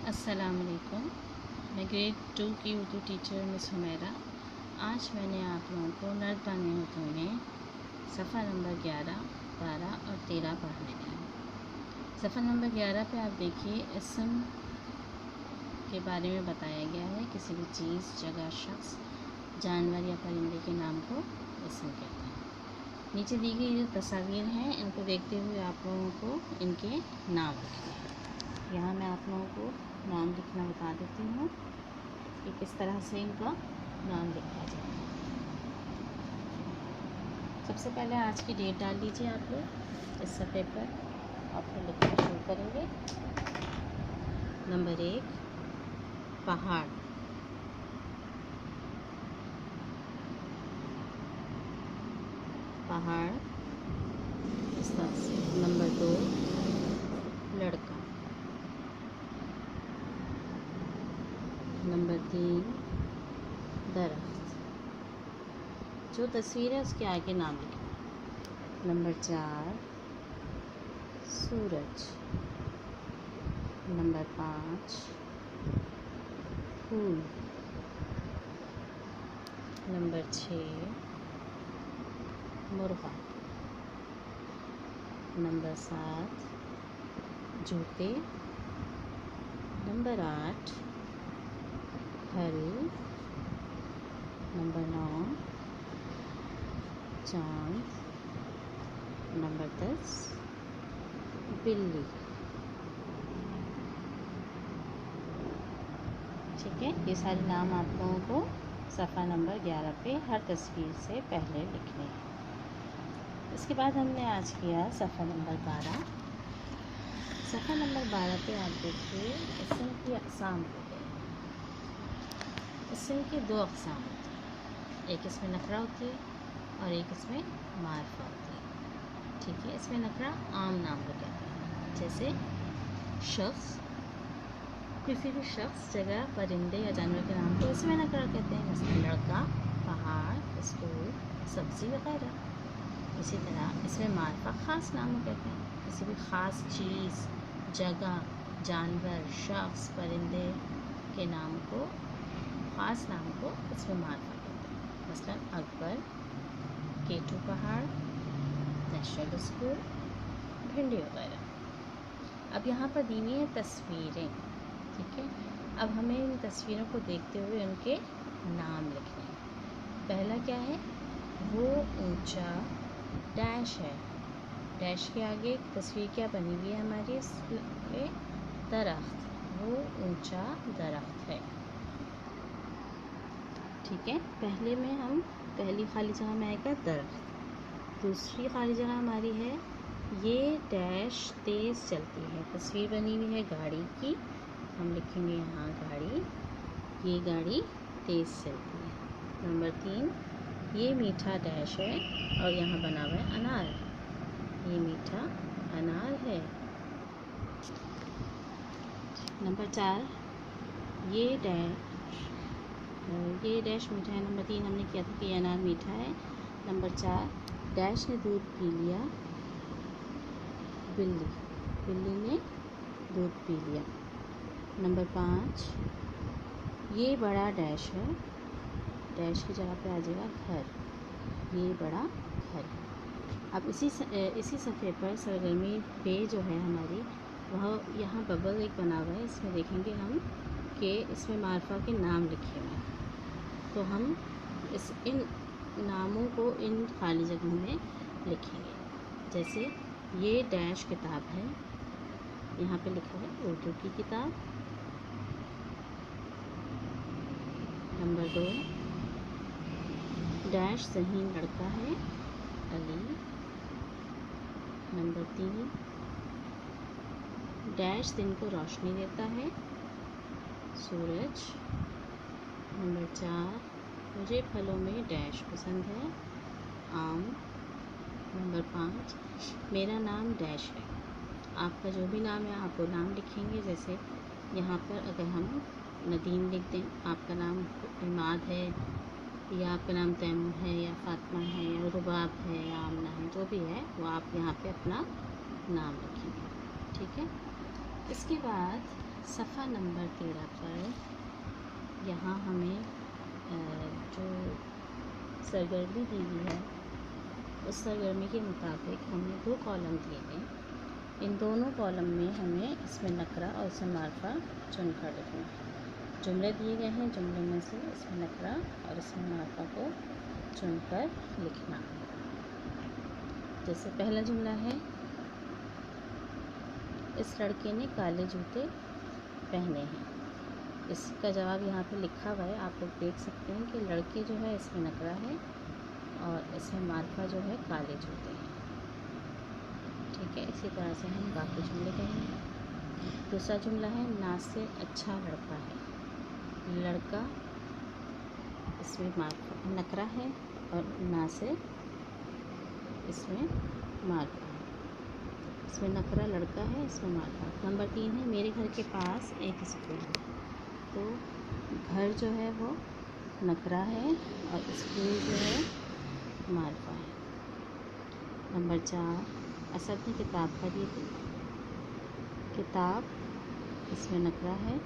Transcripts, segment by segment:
السلام علیکم. میں گریڈ 2 کی اردو ٹیچر مس حمیرہ. آج میں نے آپ لوگوں کو نرد بانے اردو میں صفحہ نمبر 11، 12 اور 13 پڑھانے ہیں. صفحہ نمبر 11 پہ آپ دیکھیے اسم کے بارے میں بتایا گیا ہے. کسی بھی چیز، جگہ، شخص، جانور یا پرندے کے نام کو اسم کہتے ہیں. نیچے دی گئی جو تصاویر ہیں ان کو دیکھتے ہوئے آپ لوگوں کو ان کے نام لکھنے ہیں. یہاں میں آپ لوگوں کو نام لکھنا بتا دیتی ہوں کہ کس طرح سے ان کا نام لکھا جائے. سب سے پہلے آج کی ڈیٹ ڈال لیجیے آپ لوگ اس صفحے پر اور پھر لکھنا شروع کریں گے. نمبر 1 پہاڑ. پہاڑ اس طرح سے. نمبر 2 لڑکا. نمبر 3 درخت. جو تصویر ہے اس کے آگے نام لکھنا. نمبر 4 سورج. نمبر 5 پھول. نمبر 6 مرغا. نمبر 7 جوتے. نمبر 8 پھل. نمبر 9 چاند. نمبر 10 بلی. ٹھیک ہے، یہ سارے نام آپ لوگوں کو صفحہ نمبر 11 پہ ہر تصویر سے پہلے لکھنے ہیں. اس کے بعد ہم نے آج کیا صفحہ نمبر 12. صفحہ نمبر 12 پہ آپ دیکھیے اسم کی اقسام کو گئے. اسم کی 2 اقسام ہوتی ہیں. ایک اس میں نکرہ ہوتی ہے اور ایک اس میں معرفہ ہوتی ہے. ٹھیک ہے، اس میں نکرہ عام نام کو کہتے ہیں. جیسے شخص، کسی بھی شخص، جگہ، پرندے یا جانور کے نام کو اس میں نکرہ کہتے ہیں. مثلا لڑکا، پہاڑ، اسکول، سبزی وغیرہ. اسی طرح اس میں معرفہ خاص نام کو کہتے ہیں. کسی بھی خاص چیز، جگہ، جانور، شخص، پرندے کے نام کو، خاص نام کو اس میں معرفہ کہتے ہیں. مثلا اکبر، کیٹو پہاڑ، نیشنل اسکول، بھنڈی وغیرہ. اب یہاں پر دی ہوئی ہیں تصویریں. ٹھیک ہے، اب ہمیں ان تصویروں کو دیکھتے ہوئے ان کے نام لکھنے ہیں. پہلا کیا ہے؟ وہ اونچا ڈیش ہے. ڈیش کے آگے ایک تصویر کیا بنی ہوئی ہے ہماری اس پہ؟ درخت. وہ اونچا درخت ہے. ٹھیک ہے، پہلے میں ہم پہلی خالی جگہ میں آئے گا درخت. دوسری خالی جگہ ہماری ہے یہ ڈیش تیز چلتی ہے. تصویر بنی ہوئی ہے گاڑی کی، ہم لکھیں گے یہاں گاڑی. یہ گاڑی تیز چلتی ہے. نمبر 3 یہ میٹھا ڈیش ہے اور یہاں بنا ہوا ہے انار. یہ میٹھا انار ہے. نمبر 4 یہ ڈیش میٹھا ہے. نمبر 3 ہم نے کیا تھا کہ یہ انار میٹھا ہے. نمبر 4 ڈیش نے دودھ پی لیا. بلی نے دودھ پی لیا. نمبر 5 یہ بڑا ڈیش ہے. ڈیش کی جگہ پہ آ جائے گا گھر. یہ بڑا گھر. اب اسی صفحے پر سرگرمی پہ جو ہے ہماری، وہ یہاں ببل ایک بنا ہوا ہے. اس میں دیکھیں گے ہم کہ اس میں معرفہ کے نام لکھے ہوئے ہیں. تو ہم ان ناموں کو ان خالی جگہوں میں لکھیں گے. جیسے یہ ڈیش کتاب ہے، یہاں پہ لکھا ہے اردو کی کتاب. نمبر 2 ڈیش ذہین لڑکا ہے، علی. نمبر 3 ڈیش دن کو روشنی دیتا ہے، سورج. نمبر 4 مجھے پھلوں میں ڈیش پسند ہے، آم. نمبر 5 میرا نام ڈیش ہے. آپ کا جو بھی نام ہے آپ وہ نام لکھیں گے. جیسے یہاں پر اگر ہم ندیم لکھ دیں، آپ کا نام عماد ہے یا آپ کا نام تیمور ہے یا فاطمہ ہے یا رباب ہے یا آمنہ ہے، جو بھی ہے وہ آپ یہاں پہ اپنا نام لکھیں گے. ٹھیک ہے، اس کے بعد صفحہ نمبر 13 پر یہاں ہمیں جو سرگرمی دی گئی ہے اس سرگرمی کے مطابق ہمیں 2 کالم دیے گئے. ان دونوں کالم میں ہمیں اسم نکرہ اور اسم معرفہ چن کر لکھنا ہے. جملے دیے گئے ہیں، جملے میں سے اسم نکرہ اور اسم معرفہ کو چن کر لکھنا ہے. جیسے پہلا جملہ ہے، اس لڑکے نے کالے جوتے پہنے ہیں. اس کا جواب یہاں پہ لکھا ہوا ہے، آپ لوگ دیکھ سکتے ہیں کہ لڑکے جو ہے اسم نکرہ ہے اور اسم معرفہ جو ہے کالے جوتے ہیں. ٹھیک ہے، اسی طرح سے ہم باقی جملے کہیں گے. دوسرا جملہ ہے، ناصر اچھا لڑکا ہے. لڑکا اس میں نکرہ ہے اور ناصر اس میں معرفہ ہے. اس میں نکرہ لڑکا ہے، اس میں معرفہ. نمبر 3 ہے، میرے گھر کے پاس ایک اسکول ہے. تو گھر جو ہے وہ نکرہ ہے اور اسکول جو ہے معرفہ ہے. نمبر 4، اسد نے کتاب خریدی. کتاب اس میں نکرہ ہے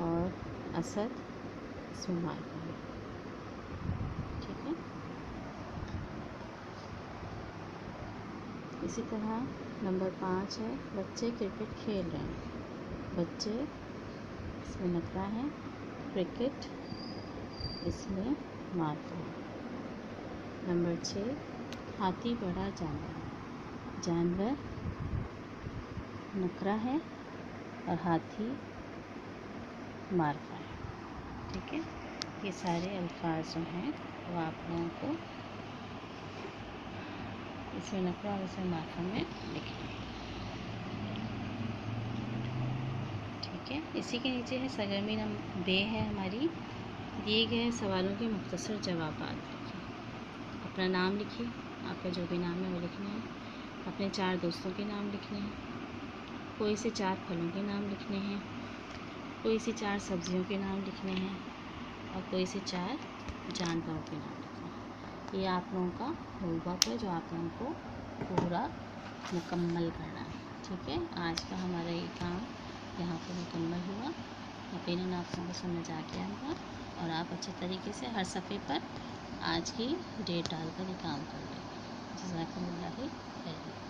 اور اسد اس میں معرفہ ہے. ٹھیک ہے، اسی طرح نمبر 5 ہے، بچے کرکٹ کھیل رہے ہیں. بچے اس میں نکرہ ہے، کرکٹ اس میں معرفہ ہے. نمبر 6، ہاتھی بڑا جانور ہے. جانور نکرہ ہے اور ہاتھی معرفہ ہے. ٹھیک ہے، یہ سارے الفاظ جو ہیں وہ آپ لوگوں کو اس میں نکرہ اور اس میں معرفہ میں لکھنا ہے. ٹھیک ہے، اسی کے نیچے ہے سرگرمی بے ہے ہماری. دیے گئے سوالوں کے مختصر جوابات لکھیں. اپنا نام لکھیے، آپ کا جو بھی نام ہے وہ لکھنا ہے. اپنے 4 دوستوں کے نام لکھنے ہیں. کوئی سے 4 پھلوں کے نام لکھنے ہیں. کوئی سے 4 سبزیوں کے نام لکھنے ہیں اور کوئی سے 4 جانوروں کے نام لکھنے ہیں. یہ آپ لوگوں کا ہوم ورک ہے جو آپ لوگوں کو پورا مکمل کرنا ہے. ٹھیک ہے، آج کا ہمارا یہ کام یہاں پر مکمل ہوا. یقیناً آپ لوگوں کو سمجھ آ گیا ہوگا اور آپ اچھے طریقے سے ہر صفحے پر آج کی ڈیٹ ڈال کر یہ کام کر لیں گے. جزاکم اللہ خیر.